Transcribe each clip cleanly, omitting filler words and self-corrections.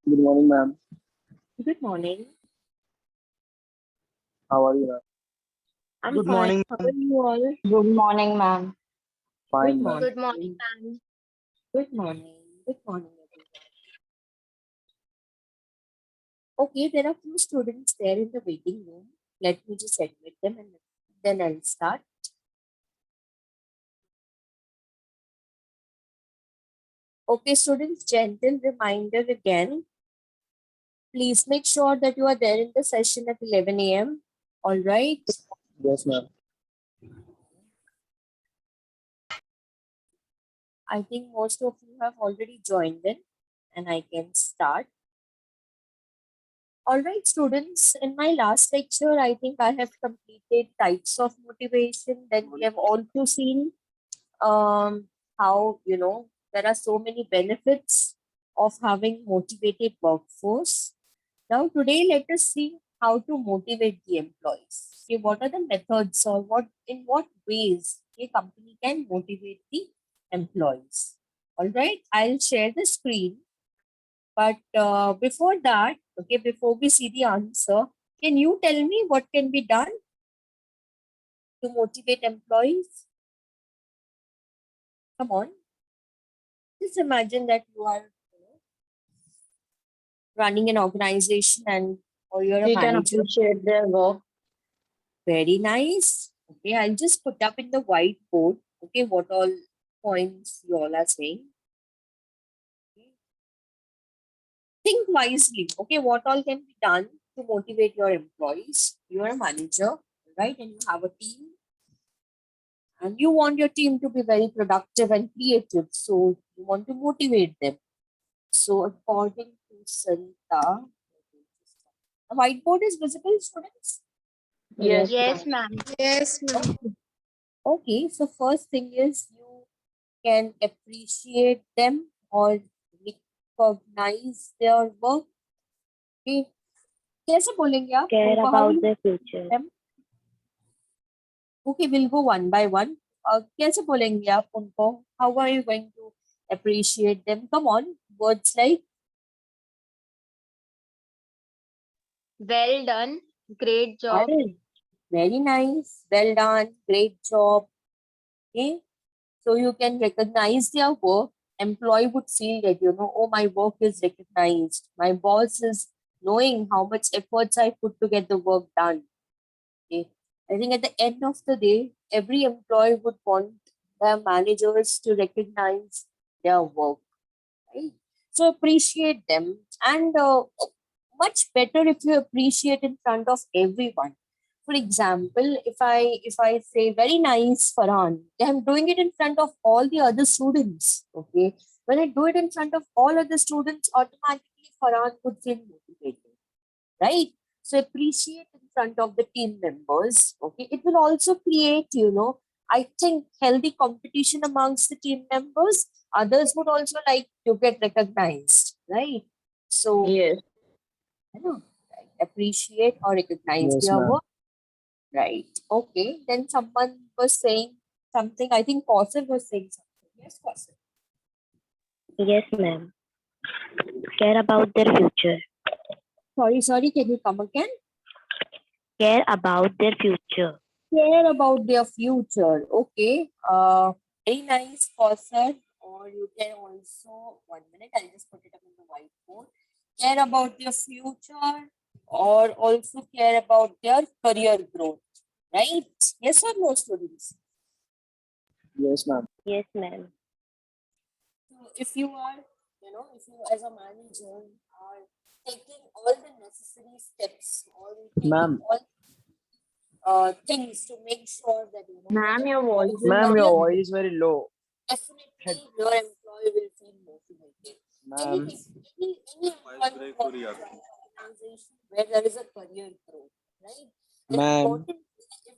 Good morning, ma'am. Good morning. How are you, ma'am? I'm Good fine. morning, How are ma'am. you all? Good morning, ma'am. Good Fine, ma'am. morning. Good morning, ma'am. Good morning. Good morning, everyone. Okay, there are few students there in the waiting room. Let me just admit them and then I'll start. Okay, students, gentle reminder again. Please make sure that you are there in the session at 11 a.m. All right. Yes, ma'am. I think most of you have already joined in and I can start. All right, students, in my last lecture, I think I have completed types of motivation. Then we have also seen how, there are so many benefits of having motivated workforce. Now, today, let us see how to motivate the employees. Okay, what are the methods or in what ways a company can motivate the employees? All right, I'll share the screen. But before that, okay, before we see the answer, can you tell me what can be done to motivate employees? Come on. Just imagine that you are running an organization and or you're a We can manager. appreciate their work. Very nice. Okay, I'll just put up in the whiteboard, okay, what all points you all are saying. Okay. Think wisely, okay, what all can be done to motivate your employees. You're a manager, right? And you have a team and you want your team to be very productive and creative. So you want to motivate them. So according to Sarita, the whiteboard is visible, students? Yes, Yes, ma'am. ma'am. Yes, ma'am. Okay, so first thing is you can appreciate them or recognize their work. Okay, कैसे बोलेंगे आप Care उनको? How about will you their future. them? Okay, we'll go one by one. कैसे बोलेंगे आप उनको? How are you going to appreciate them? Come on, words like Well done. Great job. well, very nice, well done, great job. Okay, so you can recognize their work. Employee would feel that, oh, my work is recognized. My boss is knowing how much efforts I put to get the work done. Okay. I think at the end of the day, every employee would want their managers to recognize their work, right? So appreciate them, and much better if you appreciate in front of everyone. For example, if I say very nice Farhan, I'm doing it in front of all the other students. Okay, when I do it in front of all other students, automatically Farhan would feel motivated, right? So appreciate in front of the team members. Okay, it will also create, I think healthy competition amongst the team members. Others would also like to get recognized, right? So Yes. right, appreciate or recognize Yes, their ma'am. work, right? Okay, then someone was saying something. I think Kausar was saying something. Yes, Kausar. Yes, ma'am. Care about their future. Sorry, can you come again? Care about their future. Care about their future. Okay. Very nice, Kausar. Or you can also, 1 minute, I'll just put it up in the whiteboard. Care about their future or also care about their career growth. Right? Yes or no, students? Yes, ma'am. Yes, ma'am. So if you are, if you as a manager are taking all the necessary steps or taking Ma'am. all things to make sure that Ma'am, your your voice employees' is Ma'am, career, your voice is very low. definitely your employee will feel motivated. Any Ma'am. any employee would want to join an organization where there is a career growth, right? And Ma'am. important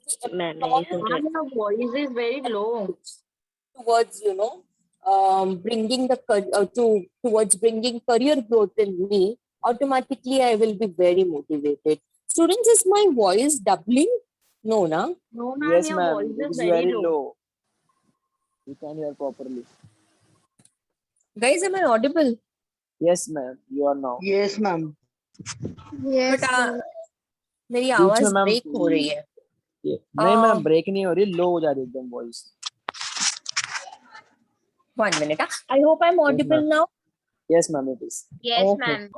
if the Ma'am, very employer Ma'am, your voice is very low. towards bringing the towards bringing career growth in me, automatically I will be very motivated. Students, is my voice doubling? No, na? No, ma'am, Yes, your voice ma'am. It is is very very low. low. You can hear properly. Guys, am I audible? Yes, ma'am. You are now. Yes, ma'am. Yes, But ma'am. मेरी बीच में आवाज ma'am break हो रही है. नहीं ma'am break नहीं हो रही, लो हो जा रही एकदम voice. 1 minute. I hope I'm audible ma'am. now. Yes, ma'am, it is. Yes, Okay. ma'am.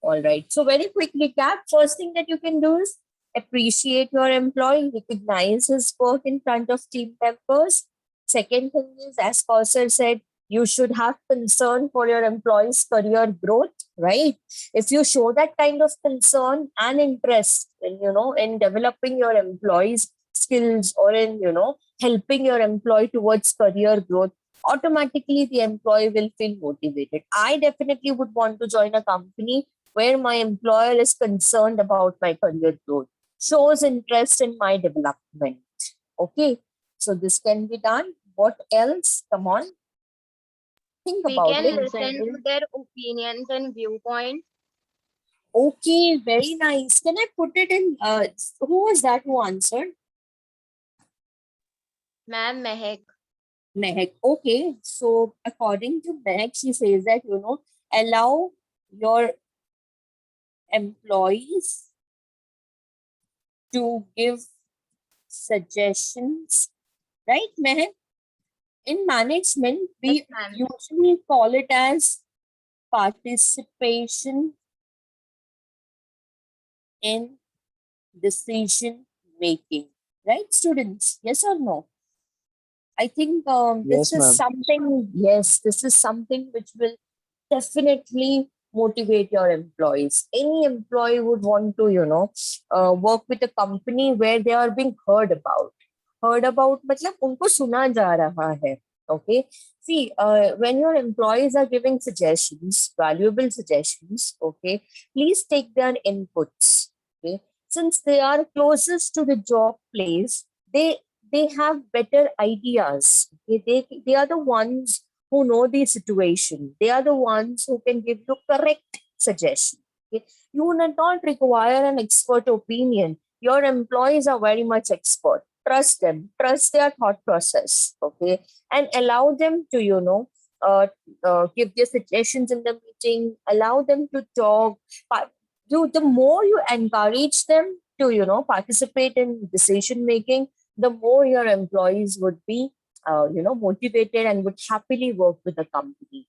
All right. So very quick recap. First thing that you can do is appreciate your employee, recognize his work in front of team members. Second thing is, as Kausar said, you should have concern for your employee's career growth, right? If you show that kind of concern and interest in, in developing your employee's skills or in, helping your employee towards career growth, automatically the employee will feel motivated. I definitely would want to join a company where my employer is concerned about my career growth, shows interest in my development. Okay, so this can be done. What else? Come on, think We about can it. listen to their opinions and viewpoints. Okay, very nice. Can I put it in? Who was that who answered? Ma'am, Mehak. Mehak. Okay, so according to Mehak, she says that, allow your employees to give suggestions, right, Mehak? In management, Yes, we ma'am. usually call it as participation in decision making, right, students? Yes or no? I think Yes, ma'am. this is something which will definitely motivate your employees. Any employee would want to, work with a company where they are being heard about. Heard about, मतलब उनको सुना जा रहा है. Okay. See, when your employees are giving suggestions, valuable suggestions, okay, please take their inputs. Okay. Since they are closest to the job place, they have better ideas. Okay. They are the ones who know the situation. They are the ones who can give you correct suggestion. Okay? You do not require an expert opinion. Your employees are very much expert. Trust them. Trust their thought process. Okay, and allow them to give their suggestions in the meeting. Allow them to talk. The more you encourage them to participate in decision making, the more your employees would be motivated and would happily work with the company,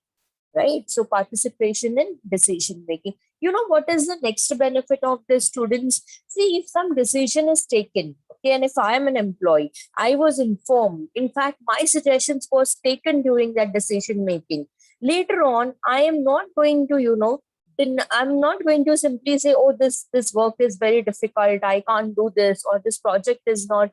right? So participation in decision making. You know what is the next benefit of the students? See, if some decision is taken, okay, and if I am an employee, I was informed. In fact, my suggestions was taken during that decision making. Later on, I am not going to, then I'm not going to simply say, oh, this work is very difficult. I can't do this, or this project is not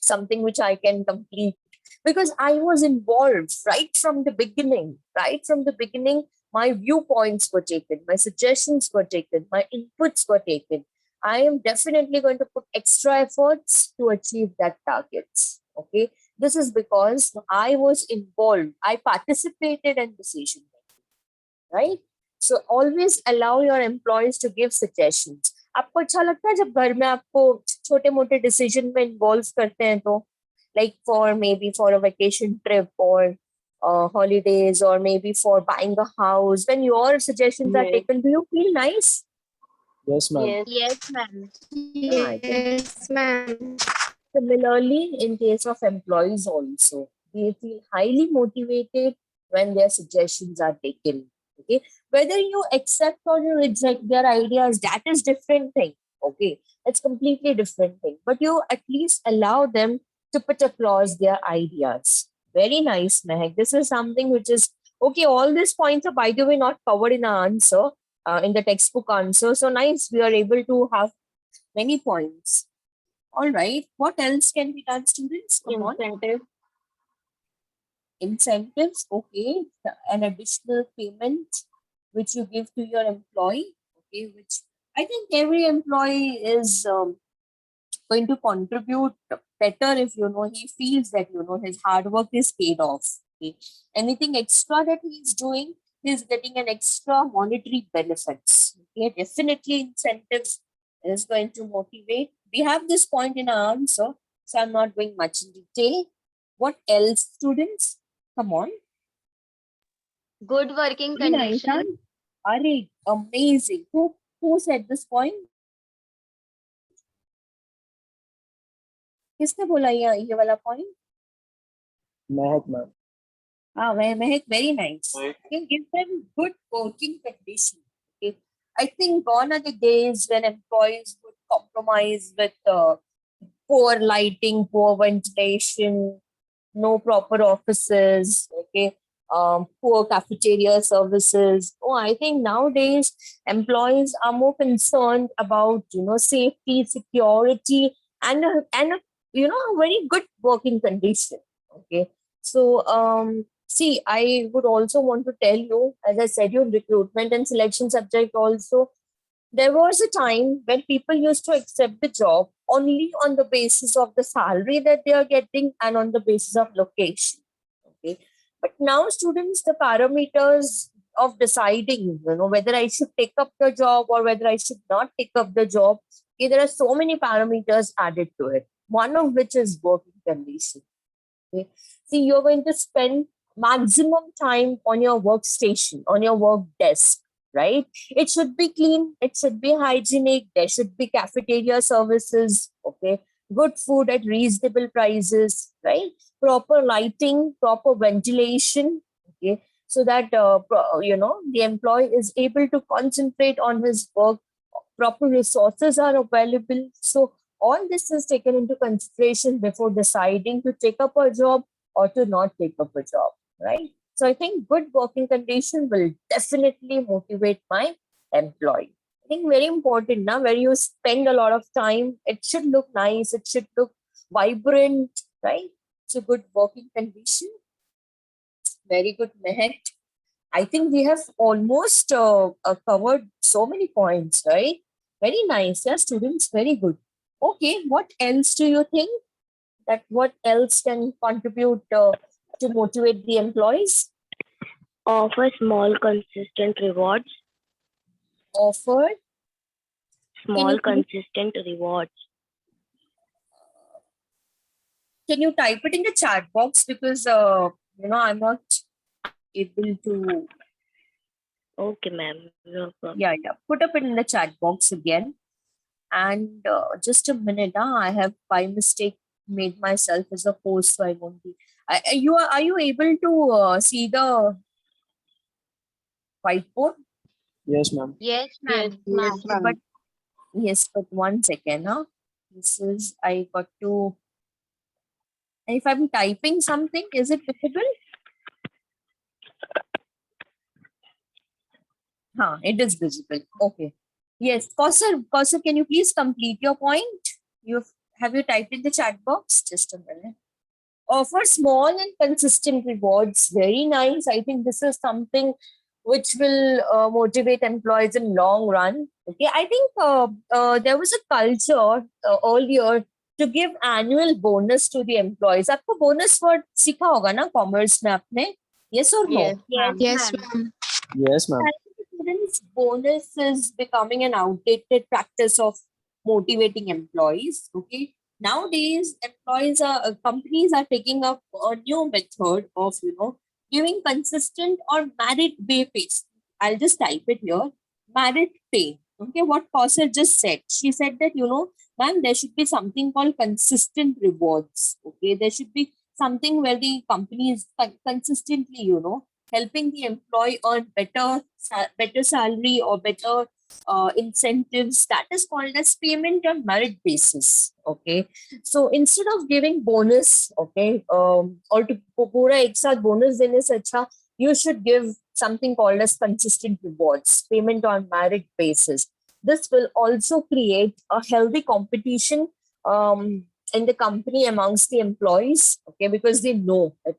something which I can complete, because I was involved right from the beginning. Right from the beginning, my viewpoints were taken, my suggestions were taken, my inputs were taken. I am definitely going to put extra efforts to achieve that targets. Okay, this is because I was involved. I participated in decision making, right? So always allow your employees to give suggestions. आपको अच्छा लगता है जब घर में आपको छोटे मोटे डिसीजन में इन्वॉल्व करते हैं तो, like for maybe for a vacation trip or holidays, or maybe for buying a house, when your suggestions are Yes. taken, do you feel nice? Yes, ma'am. Yes. Yes, ma'am. Yes, ma'am. Similarly, in case of employees also, they feel highly motivated when their suggestions are taken. Okay, whether you accept or you reject their ideas, that is different thing. Okay, it's completely different thing. But you at least allow them to put across their ideas. Very nice, Mehak. This is something which is okay. All these points are, by the way, not covered in our answer, in the textbook answer. So nice, we are able to have many points. All right. What else can be done, students? Come on. Incentive. Incentives. Okay. An additional payment which you give to your employee. Okay. Which I think every employee is going to contribute better if he feels that his hard work is paid off. Okay. Anything extra that he is doing, he is getting an extra monetary benefits. Okay. Definitely incentives is going to motivate. We have this point in our answer, so I'm not going much in detail. What else, students? Come on. Good working Very nice, huh? conditions. Are amazing. Who said this point? किसने बोला ये वाला point? Mahak ma'am. Ah, Mehak, very nice. You can give them good working conditions. Okay. I think gone are the days when employees would compromise with poor lighting, poor ventilation, no proper offices, okay, poor cafeteria services. Oh, I think nowadays employees are more concerned about safety, security, and a a very good working condition. Okay, so see, I would also want to tell you, as I said, your recruitment and selection subject also, there was a time when people used to accept the job only on the basis of the salary that they are getting and on the basis of location. Okay. But now, students, the parameters of deciding, whether I should take up the job or whether I should not take up the job, okay, there are so many parameters added to it. One of which is working condition. Okay. See, you're going to spend maximum time on your workstation, on your work desk, right? It should be clean, it should be hygienic, there should be cafeteria services, okay? Good food at reasonable prices, right? Proper lighting, proper ventilation, okay? So that, the employee is able to concentrate on his work, proper resources are available. So all this is taken into consideration before deciding to take up a job or to not take up a job, right? So I think good working condition will definitely motivate my employee. I think very important now where you spend a lot of time, it should look nice, it should look vibrant, right? So good working condition. Very good, Mehak. I think we have almost covered so many points, right? Very nice. Yeah, students, very good. Okay, what else do you think? That what else can contribute to motivate the employees? Offer small, consistent rewards. Offered. Small, you please- consistent rewards. Can you type it in the chat box because I'm not able to. Okay, ma'am. No problem. Yeah. Put up it in the chat box again. And just a minute, I have by mistake made myself as a host, so I won't be. Are you able to see the whiteboard? Yes, ma'am. Yes, Yes, ma'am. yes, ma'am. But yes, but 1 second, huh? This is I got to. If I'm typing something, is it visible? It is visible. Okay. Yes, Kausar, can you please complete your point? Have you typed in the chat box? Just a minute. Offer small and consistent rewards. Very nice. I think this is something which will motivate employees in long run. Okay, I think there was a culture earlier to give annual bonus to the employees. आपको bonus word सीखा होगा ना commerce में आपने? Yes or no? Yes, Yes, ma'am. ma'am. Yes, ma'am. I think students, bonus is becoming an outdated practice of motivating employees. Okay, nowadays companies are taking up a new method of giving consistent or merit pay pays. I'll just type it here. Merit pay. Okay, what Kausar just said. She said that ma'am, there should be something called consistent rewards. Okay, there should be something where the company is consistently helping the employee earn better salary or better incentives. That is called as payment on merit basis. Okay, so instead of giving bonus, okay, or to पूरा एक साथ bonus देने से अच्छा, you should give something called as consistent rewards, payment on merit basis. This will also create a healthy competition in the company amongst the employees, okay, because they know that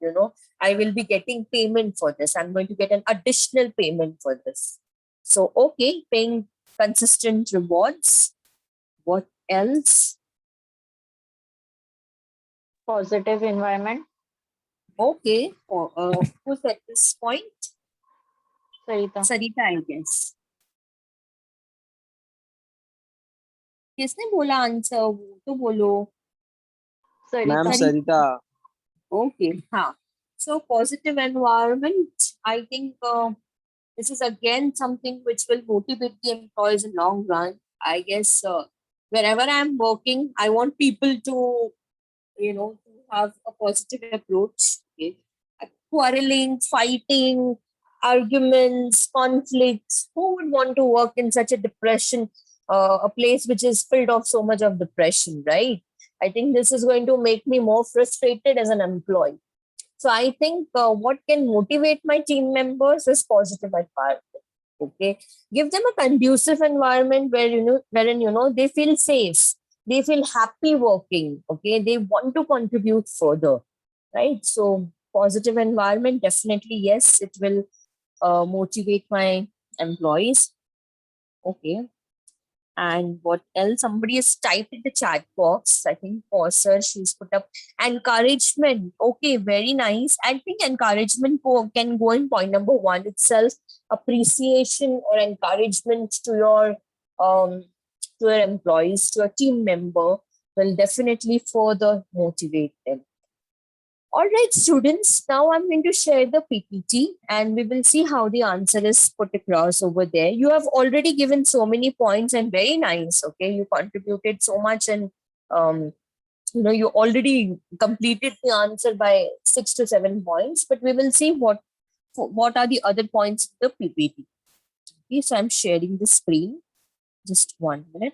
I will be getting payment for this. I'm going to get an additional payment for this. So, okay, paying consistent rewards. What else? Positive environment. Okay, who said this point? Sarita. Sarita, I guess. किसने बोला answer? वो तो बोलो. Ma'am, Sarita. Sarita. Okay, हाँ. So positive environment, I think this is again something which will motivate the employees in long run. I guess wherever I'm working, I want people to, to have a positive approach. Okay? Quarreling, fighting, arguments, conflicts. Who would want to work in such a depression, a place which is filled of so much of depression, right? I think this is going to make me more frustrated as an employee. So I think what can motivate my team members is positive environment. Okay, give them a conducive environment where wherein they feel safe, they feel happy working. Okay, they want to contribute further, right? So positive environment, definitely yes, it will motivate my employees. Okay, and what else? Somebody has typed in the chat box. I think Sir, she's put up encouragement. Okay, very nice. I think encouragement can go in point number 1 itself. Appreciation or encouragement to your employees, to your team member will definitely further motivate them. All right, students, now I'm going to share the PPT and we will see how the answer is put across over there. You have already given so many points and very nice. Okay, you contributed so much and you already completed the answer by 6 to 7 points, but we will see what are the other points in the PPT. Okay, so I'm sharing the screen. Just 1 minute.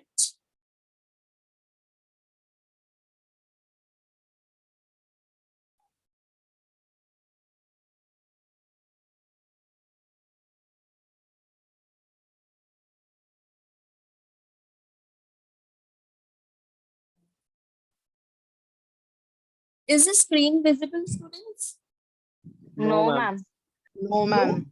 Is the screen visible, students? No, ma'am. ma'am. No, ma'am.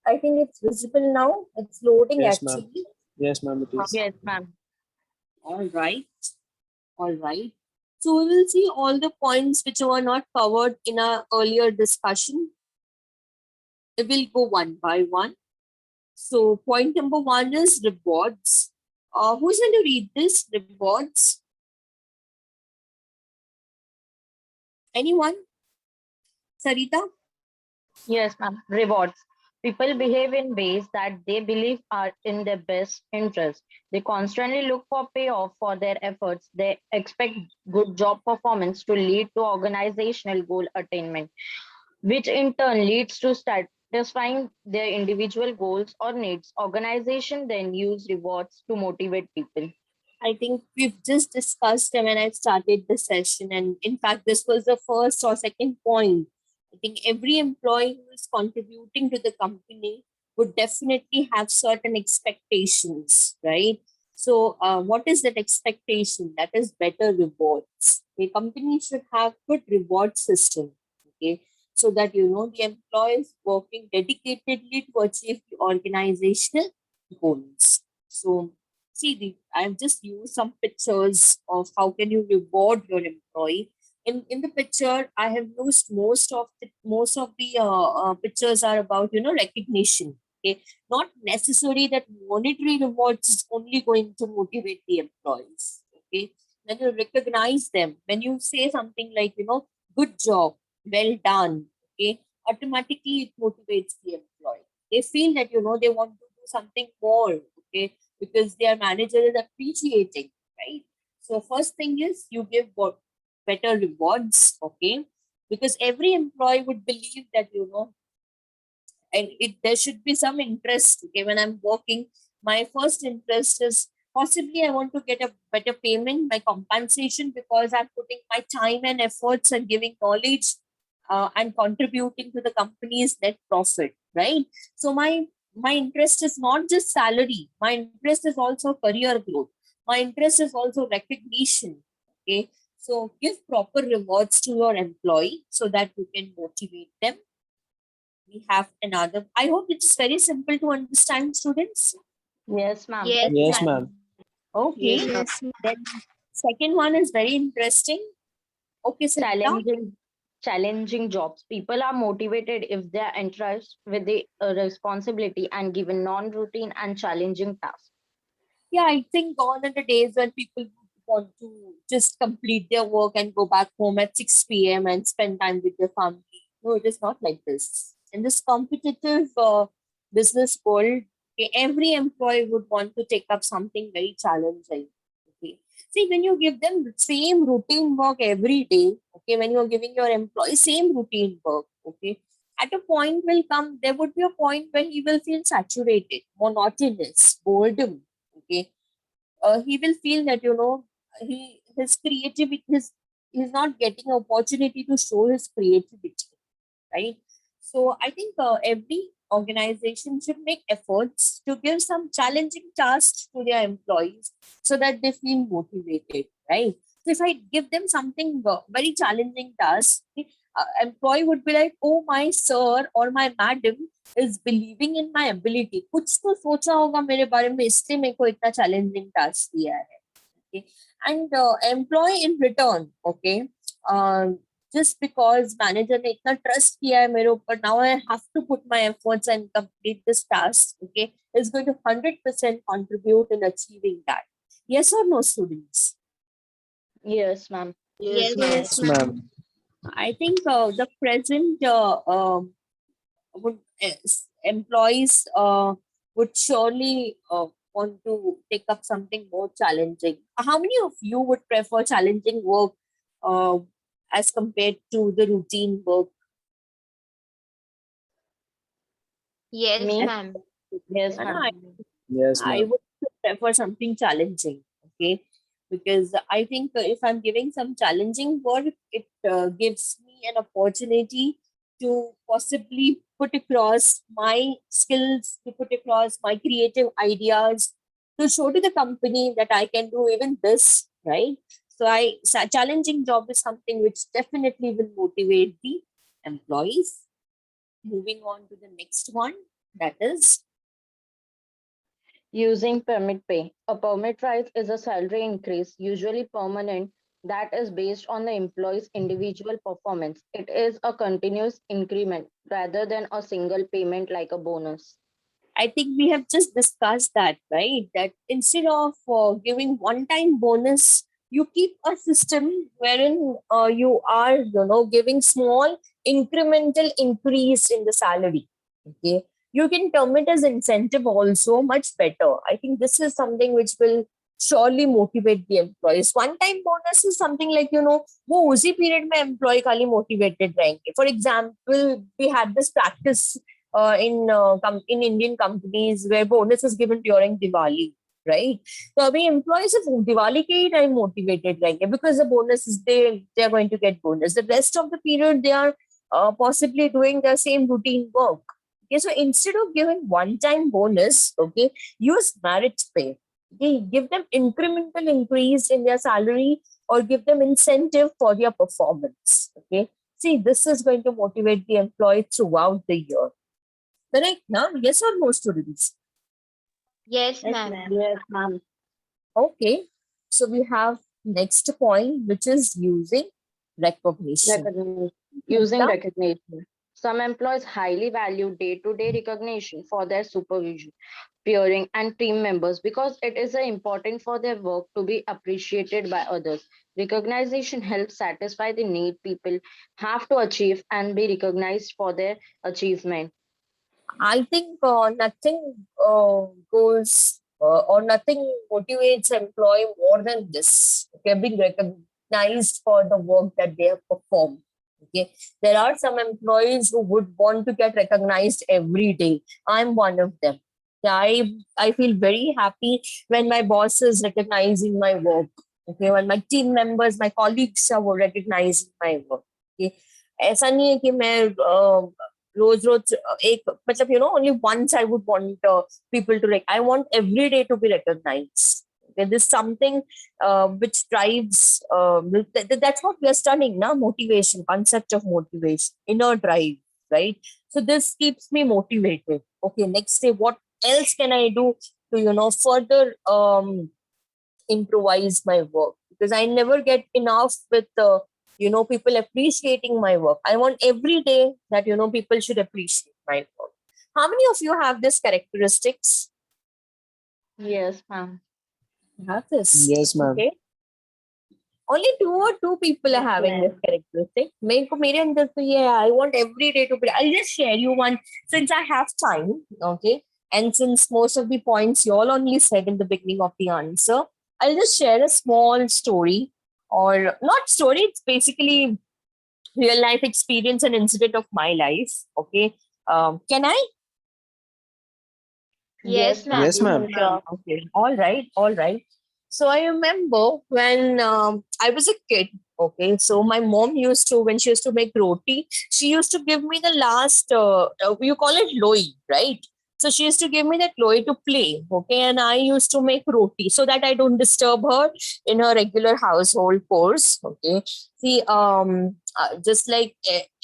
I think it's visible now. It's loading Yes, ma'am. actually. Yes, ma'am, it is. Yes, ma'am. All right. All right. So we will see all the points which were not covered in our earlier discussion. We will go one by one. So point number 1 is rewards. Who's going to read this? Rewards. Anyone? Sarita? Yes, ma'am. Rewards. People behave in ways that they believe are in their best interest. They constantly look for payoff for their efforts. They expect good job performance to lead to organizational goal attainment, which in turn leads to satisfying their individual goals or needs. Organization then use rewards to motivate people. I think we've just discussed them when I started the session. And in fact, this was the first or second point. I think every employee who is contributing to the company would definitely have certain expectations, right? So, what is that expectation? That is better rewards. A company should have good reward system, okay, so that the employees working dedicatedly to achieve the organizational goals. So, see, I've just used some pictures of how can you reward your employee. In the picture, I have used most of the pictures are about recognition. Okay, not necessary that monetary rewards is only going to motivate the employees. Okay, then you recognize them when you say something like good job, well done. Okay, automatically it motivates the employee. They feel that they want to do something more. Okay, because their manager is appreciating, right? So first thing is you give better rewards, okay? Because every employee would believe that and there should be some interest. Okay, when I'm working, my first interest is possibly I want to get a better payment, my compensation, because I'm putting my time and efforts and giving knowledge and contributing to the company's net profit, right? So my interest is not just salary. My interest is also career growth. My interest is also recognition. Okay, so give proper rewards to your employee so that you can motivate them. We have another. I hope it's very simple to understand, students. Yes, ma'am. Yes, Yes, ma'am. ma'am. Okay. Yes, Then second one is very interesting. Okay, Sarita. Challenging challenging jobs. People are motivated if they are entrusted with the responsibility and given non-routine and challenging tasks. Yeah, I think gone are the days when people want to just complete their work and go back home at 6 p.m. and spend time with their family. No, it is not like this. In this competitive business world, every employee would want to take up something very challenging. Okay. See, when you give them the same routine work every day, okay, when you're giving your employee same routine work, okay, at a point will come, there would be a point when he will feel saturated, monotonous, boredom. Okay, he will feel that his creativity, he's not getting opportunity to show his creativity, right? So I think every organization should make efforts to give some challenging tasks to their employees so that they feel motivated, right? So if I give them something very challenging task, employee would be like, oh, my sir or my madam is believing in my ability. कुछ तो सोचा होगा मेरे बारे में इसलिए मेरे को इतना challenging task दिया है. Okay, and employee in return, okay, just because manager ने इतना trust किया है मेरे ऊपर, now I have to put my efforts and complete this task, okay, is going to 100% contribute in achieving that. Yes or no, students? Yes, ma'am. Yes, Yes, ma'am. ma'am. I think the present would employees would surely want to take up something more challenging. How many of you would prefer challenging work as compared to the routine work? Yes, Me? ma'am. Yes, And ma'am. Yes, I ma'am. would prefer something challenging, okay? Because I think if I'm giving some challenging work, it gives me an opportunity to possibly put across my skills, to put across my creative ideas, to show to the company that I can do even this, right? So challenging job is something which definitely will motivate the employees. Moving on to the next one, that is Using permit pay. A permit rise is a salary increase, usually permanent, that is based on the employee's individual performance. It is a continuous increment rather than a single payment like a bonus. I think we have just discussed that, right? That instead of giving one-time bonus, you keep a system wherein you are, giving small incremental increase in the salary. Okay, you can term it as incentive also, much better. I think this is something which will surely motivate the employees. One-time bonus is something like वो उसी period में employee खाली motivated रहेंगे. For example, we had this practice in Indian companies where bonus is given during Diwali, right? So अभी employees सिर्फ दिवाली के ही time motivated रहेंगे because the bonus is they are going to get bonus. The rest of the period they are possibly doing the same routine work. Okay, so instead of giving one-time bonus, okay, use merit pay. Okay, give them incremental increase in their salary or give them incentive for their performance. Okay, see, this is going to motivate the employee throughout the year. Correct now? Yes or no, students? Yes, Yes, ma'am. ma'am. Yes, ma'am. Okay. So we have next point, which is using recognition. Recognition. Using Yeah. recognition. Some employees highly value day-to-day recognition for their supervision, peering, and team members because it is important for their work to be appreciated by others. Recognition helps satisfy the need people have to achieve and be recognized for their achievement. I think nothing goes or nothing motivates employee more than this. Okay, being recognized for the work that they have performed. Okay, there are some employees who would want to get recognized every day. I'm one of them. Yeah, I feel very happy when my boss is recognizing my work. Okay, when my team members, my colleagues are recognizing my work. Okay, ऐसा नहीं है कि मैं रोज रोज एक मतलब only once I would want people to I want every day to be recognized. Okay, there's something which drives that's what we are studying now, motivation, concept of motivation, inner drive, right? So this keeps me motivated. Okay, next day what else can I do to further improvise my work, because I never get enough with people appreciating my work. I want every day that, people should appreciate my work. How many of you have this characteristics? Yes, ma'am. You have this. Yes, ma'am. Okay. Only two people are Yes, having this ma'am. characteristic. मेरे अंदर तो ये है, I want every day to be. I'll just share you one since I have time. Okay. And since most of the points you all only said in the beginning of the answer, I'll just share a small story, or not story, it's basically real life experience and incident of my life. Okay. Can I? Yes, ma'am. Yes, ma'am. Sure. Okay. All right. All right. So I remember when I was a kid. Okay. So my mom used to, when she used to make roti, she used to give me the last, you call it loi, right? So she used to give me that loi to play. Okay. And I used to make roti so that I don't disturb her in her regular household chores. Okay. See, just like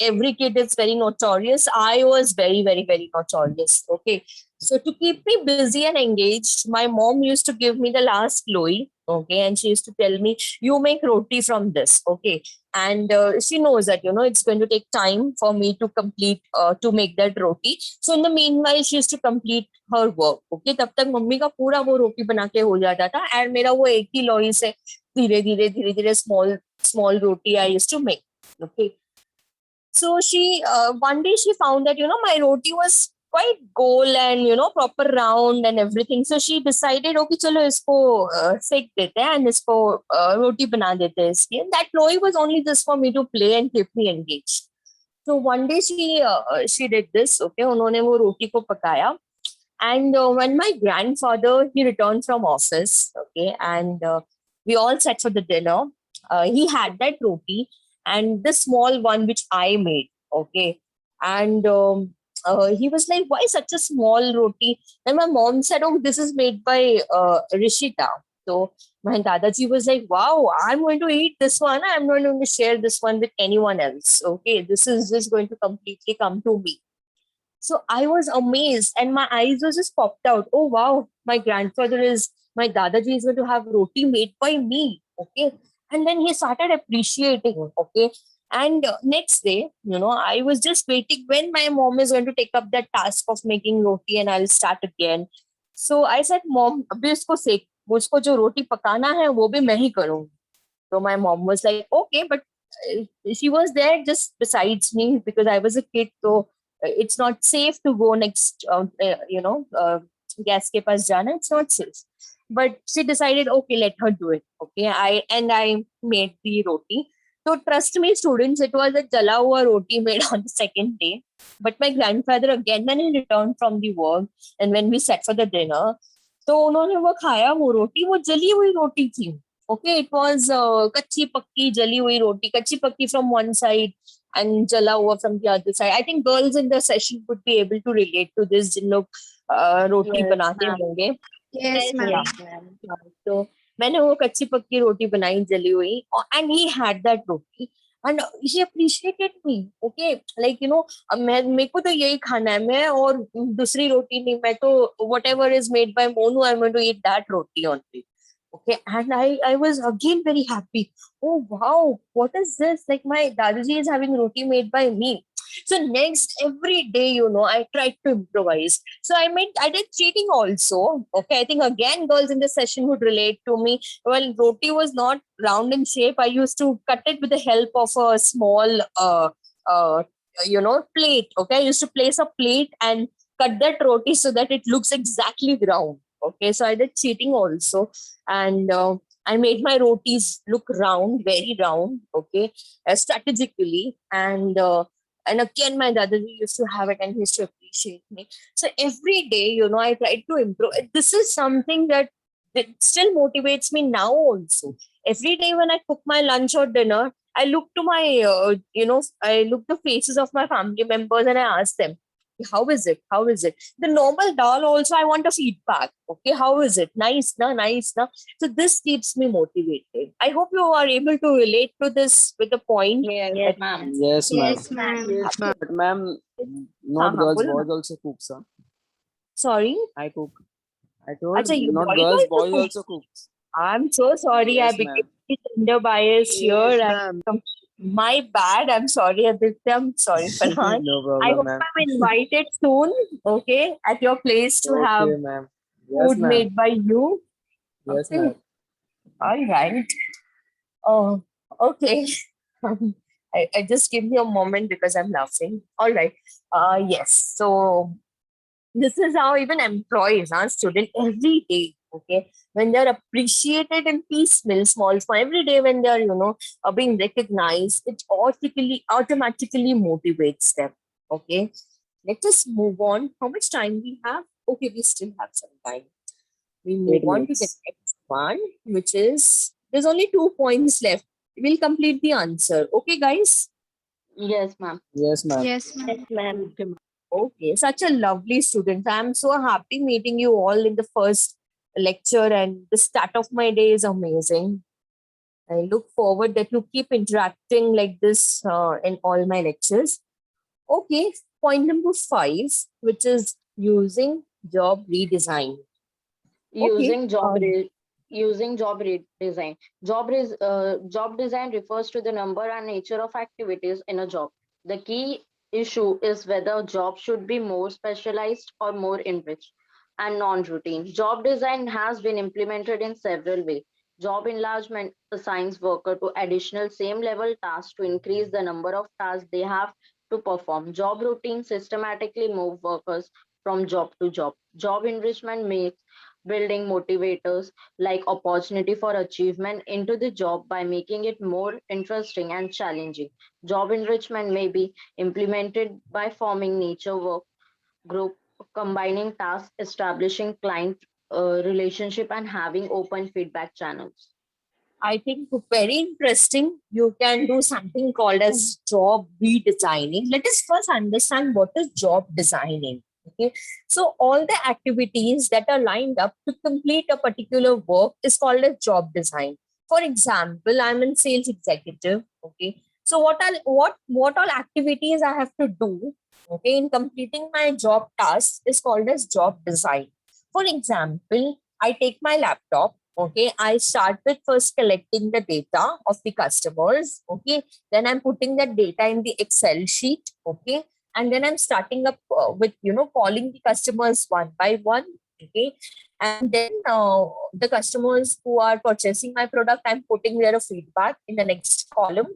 every kid is very notorious, I was very, very, very notorious. Okay. So to keep me busy and engaged, my mom used to give me the last loi, okay, and she used to tell me, "You make roti from this, okay." And she knows that it's going to take time for me to complete to make that roti. So in the meanwhile, she used to complete her work, okay. तब तक mummy का पूरा वो रोटी बना के हो जाता था, and मेरा वो एक ही लोई से धीरे धीरे small roti I used to make, okay. So she one day she found that my roti was quite goal and proper round and everything. So she decided, okay, चलो इसको सेक देते हैं and इसको रोटी बना देते हैं इसकी. And that loi was only just for me to play and keep me engaged. So one day she did this. Okay, उन्होंने वो रोटी को पकाया. And when my grandfather he returned from office, okay, and we all sat for the dinner. He had that roti and the small one which I made, okay, and he was like, "Why such a small roti?" And my mom said, "Oh, this is made by Rishita." So my Dadaji was like, "Wow, I'm going to eat this one. I'm not going to share this one with anyone else. Okay, this is just going to completely come to me." So I was amazed and my eyes was just popped out. Oh wow, my my Dadaji is going to have roti made by me. Okay. And then he started appreciating. Okay. And next day, I was just waiting when my mom is going to take up that task of making roti and I'll start again. So I said, "Mom, abhi isko sek, मुझको जो रोटी पकाना है वो भी मैं ही करूँगी." So my mom was like, "Okay," but she was there just besides me because I was a kid. So it's not safe to go next, gas ke paas jana. It's not safe. But she decided, okay, let her do it. Okay, I made the roti. So trust me, students, it was a jala hua roti made on the second day. But my grandfather again, when he returned from the work and when we sat for the dinner, तो उन्होंने वो खाया वो रोटी, वो जली हुई रोटी थी. Okay, it was कच्ची पक्की जली हुई रोटी, कच्ची पक्की from one side and जला हुआ from the other side. I think girls in the session would be able to relate to this जिन लोग रोटी Yes, बनाते ma'am. होंगे. Yes, ma'am. Yes, ma'am. तो मैंने वो कच्ची पक्की रोटी बनाई जली हुई, and he had that roti and he appreciated me. Okay, like मैं मेरे को तो यही खाना है, मैं और दूसरी रोटी नहीं, मैं तो whatever is made by Monu, I'm going to eat that roti only. Okay, and I was again very happy. Oh wow, what is this? Like my Dadaji is having roti made by me. So next every day, I tried to improvise. So I did cheating also. Okay, I think again girls in the session would relate to me. Well, roti was not round in shape. I used to cut it with the help of a small uh plate. Okay, I used to place a plate and cut that roti so that it looks exactly round. Okay, so I did cheating also, and I made my rotis look round, very round. Okay, strategically, and again my Dadaji used to have it and he used to appreciate me. So every day, I tried to improve. This is something that still motivates me now also. Every day when I cook my lunch or dinner, I look to my, I look the faces of my family members and I ask them, how is it? How is it? The normal dal also, I want a feedback. Okay, how is it? Nice, na, nice, na. So this keeps me motivated. I hope you are able to relate to this with the point. Yes, Yes, ma'am. Yes, ma'am. Yes, ma'am. Yes, ma'am. But ma'am, not हाँ, girls, बोलो ना. boys also cooks, huh? Sorry. I cook. I told अच्छा, you not boys girls, also boys cook? also cooks. I'm so sorry. I Yes, became ma'am. gender biased here. Yes, I ma'am. My bad. I'm sorry, Aditya. I'm sorry, Farhan. No I problem, hope ma'am. I'm invited soon, okay, at your place to have Okay, ma'am. Yes, food ma'am. made by you. Yes, Okay, ma'am. all right. Oh, okay. I just give me a moment because I'm laughing. All right. Yes. So this is how even employees are student every day. Okay, when they're appreciated in piecemeal, small, every day when they're being recognized, it automatically motivates them. Okay, let us move on. How much time we have? Okay, we still have some time. We move 8 on to the minutes. next one, which is there's only 2 points left. We'll complete the answer. Okay, guys. Yes, ma'am. Yes, ma'am. Yes, Yes, ma'am. ma'am. Okay, such a lovely student. I'm so happy meeting you all in the first lecture, and the start of my day is amazing. I look forward that you keep interacting like this in all my lectures. Okay, point number 5, which is using job redesign. Okay, Using job design. Job design refers to the number and nature of activities in a job. The key issue is whether job should be more specialized or more enriched and non-routine. Job design has been implemented in several ways. Job enlargement assigns worker to additional same level tasks to increase the number of tasks they have to perform. Job routine systematically move workers from job to job. Job enrichment makes building motivators like opportunity for achievement into the job by making it more interesting and challenging. Job enrichment may be implemented by forming nature work group, combining tasks, establishing client relationship, and having open feedback channels. I think very interesting. You can do something called as job redesigning. Let us first understand what is job designing. Okay, so all the activities that are lined up to complete a particular work is called as job design. For example, I'm in sales executive. Okay, so what all activities I have to do? Okay, in completing my job task is called as job design. For example, I take my laptop. Okay, I start with first collecting the data of the customers. Okay, then I'm putting that data in the Excel sheet. Okay, and then I'm starting up with calling the customers one by one. Okay, and then the customers who are purchasing my product, I'm putting their feedback in the next column,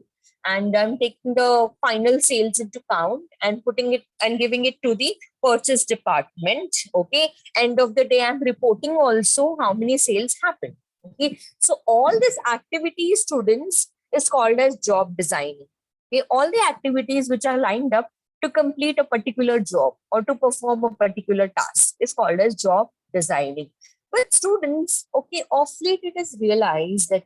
and I'm taking the final sales into count and putting it and giving it to the purchase department. Okay, end of the day, I'm reporting also how many sales happened. Okay, so all these activities, students, is called as job designing. Okay, all the activities which are lined up to complete a particular job or to perform a particular task is called as job designing. But students, okay, off late it is realized that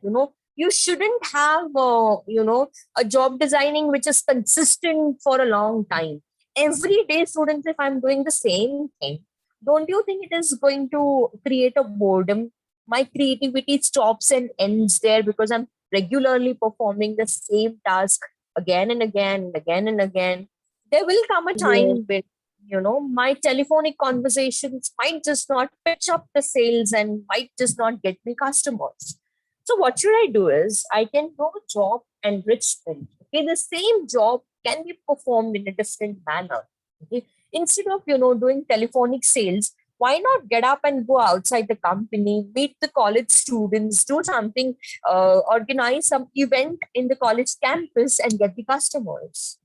you shouldn't have a job designing which is consistent for a long time. Every day, students, if I'm doing the same thing, don't you think it is going to create a boredom? My creativity stops and ends there because I'm regularly performing the same task again and again and again and again. There will come a Yes. time when my telephonic conversations might just not pitch up the sales and might just not get me customers. So what should I do is I can do job enrichment. Okay, the same job can be performed in a different manner. Okay, instead of doing telephonic sales, why not get up and go outside the company, meet the college students, do something, organize some event in the college campus and get the customers?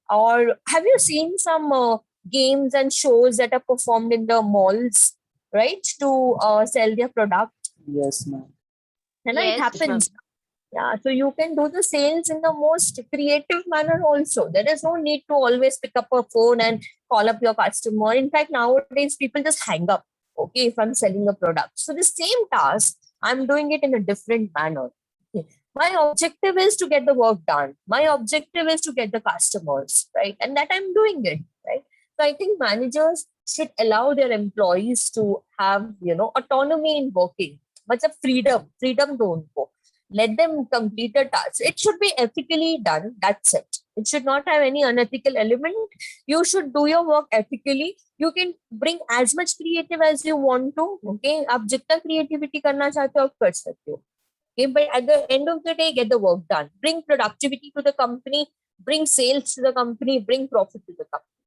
Or have you seen some games and shows that are performed in the malls, right, to sell their product? Yes, ma'am. And it Yes. Yes, ma'am. happens. Yeah, so you can do the sales in the most creative manner also. There is no need to always pick up a phone and call up your customer. In fact, nowadays people just hang up, okay, if I'm selling a product. So the same task, I'm doing it in a different manner. Okay. My objective is to get the work done. My objective is to get the customers, right? And that I'm doing it, right? So I think managers should allow their employees to have, autonomy in working, but the freedom don't go. Let them complete the task. It should be ethically done. That's it. It should not have any unethical element. You should do your work ethically. You can bring as much creative as you want to. Okay, आप जितना creativity करना चाहते हो आप कर सकते हो. Okay, but at the end of the day, get the work done. Bring productivity to the company, bring sales to the company, bring profit to the company,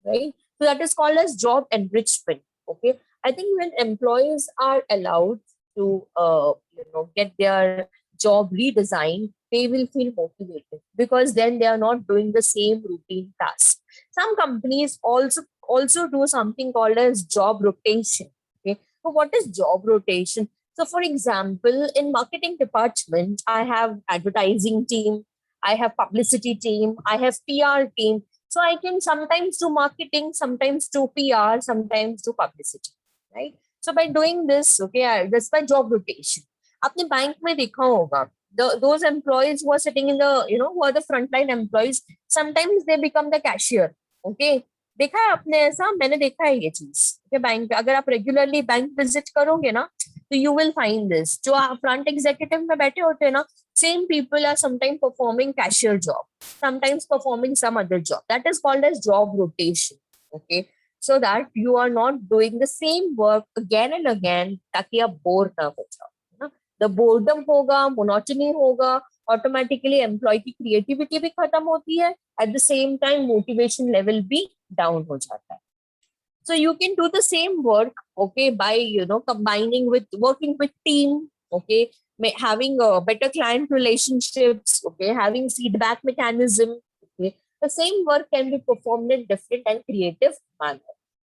right? So that is called as job enrichment. Okay, I think when employees are allowed to, get their job redesigned, they will feel motivated because then they are not doing the same routine task. Some companies also do something called as job rotation. Okay, so what is job rotation? So, for example, in marketing department, I have advertising team, I have publicity team, I have PR team. So I can sometimes do marketing, sometimes do PR, sometimes do publicity, right? So by doing this, okay, that's my job rotation. आपने bank में देखा होगा, those employees who are sitting in the, who are the frontline employees, sometimes they become the cashier, okay? देखा है आपने ऐसा? मैंने देखा है ये चीज कि बैंक, अगर आप रेगुलरली बैंक विजिट करोगे ना, तो यू विल फाइंड दिस, जो फ्रंट एग्जीक्यूटिव में बैठे होते हैं ना, same people are sometimes performing cashier job, sometimes performing some other job. That is called as job rotation. Okay, so that you are not doing the same work again and again, ताकि आप bore ना हो जाओ, ना? The boredom होगा, monotony होगा, automatically employee की creativity भी खत्म होती है, at the same time motivation level भी down हो जाता है. So you can do the same work, okay, by combining with working with team, okay, having better client relationships, okay, having feedback mechanism, okay. The same work can be performed in different and creative manner.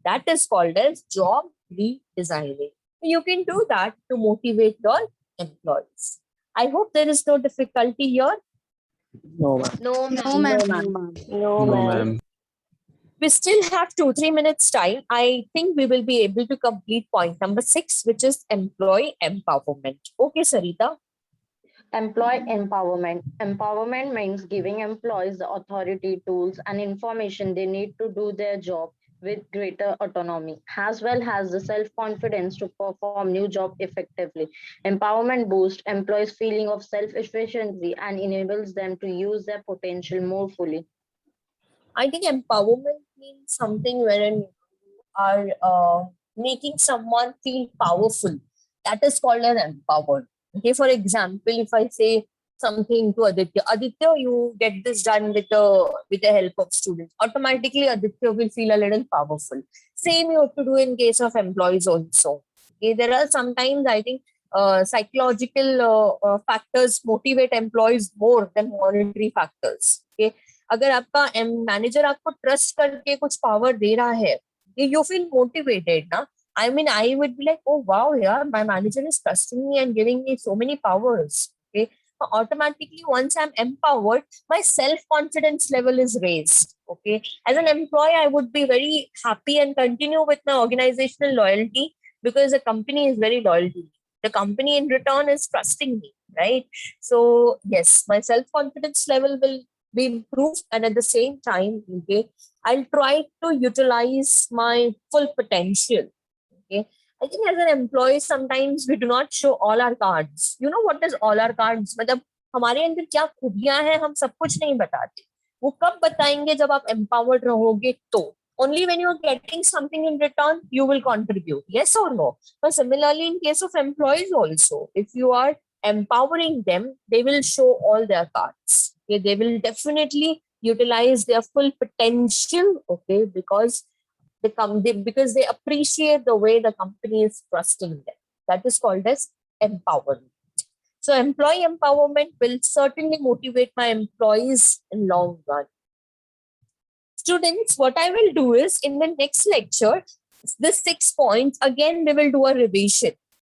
That is called as job redesigning. You can do that to motivate your employees. I hope there is no difficulty here. No, ma'am. No, No, ma'am. ma'am. No, ma'am. We still have 2-3 minutes time. I think we will be able to complete point number 6, which is employee empowerment. Okay, Sarita. Employee empowerment. Empowerment means giving employees the authority, tools, and information they need to do their job with greater autonomy, as well as the self-confidence to perform new job effectively. Empowerment boosts employees' feeling of self-efficiency and enables them to use their potential more fully. I think empowerment means something wherein you are making someone feel powerful. That is called an empowered. Okay, for example, if I say something to Aditya, you get this done with the help of students. Automatically, Aditya will feel a little powerful. Same you have to do in case of employees also. Okay, there are sometimes I think psychological factors motivate employees more than monetary factors. Okay, अगर आपका manager आपको trust करके कुछ power दे रहा है, you feel motivated, na? I mean, I would be like, oh wow, yeah, my manager is trusting me and giving me so many powers. Okay, so automatically once I'm empowered, my self-confidence level is raised. Okay, as an employee, I would be very happy and continue with my organizational loyalty because the company is very loyal to me. The company in return is trusting me, right? So yes, my self-confidence level will be improved, and at the same time, okay, I'll try to utilize my full potential. Okay, I think as an employee, sometimes we do not show all our cards. You know what is all our cards? मतलब हमारे अंदर क्या खूबियां हैं, हम सब कुछ नहीं बताते. वो कब बताएंगे जब आप empowered रहोगे तो. Only when you are getting something in return, you will contribute. Yes or no? But similarly, in case of employees also, if you are empowering them, they will show all their cards. Okay, they will definitely utilize their full potential. Okay, because because they appreciate the way the company is trusting them. That is called as empowerment. So employee empowerment will certainly motivate my employees in long run. Students, what I will do is in the next lecture, the 6 points, again, we will do a revision.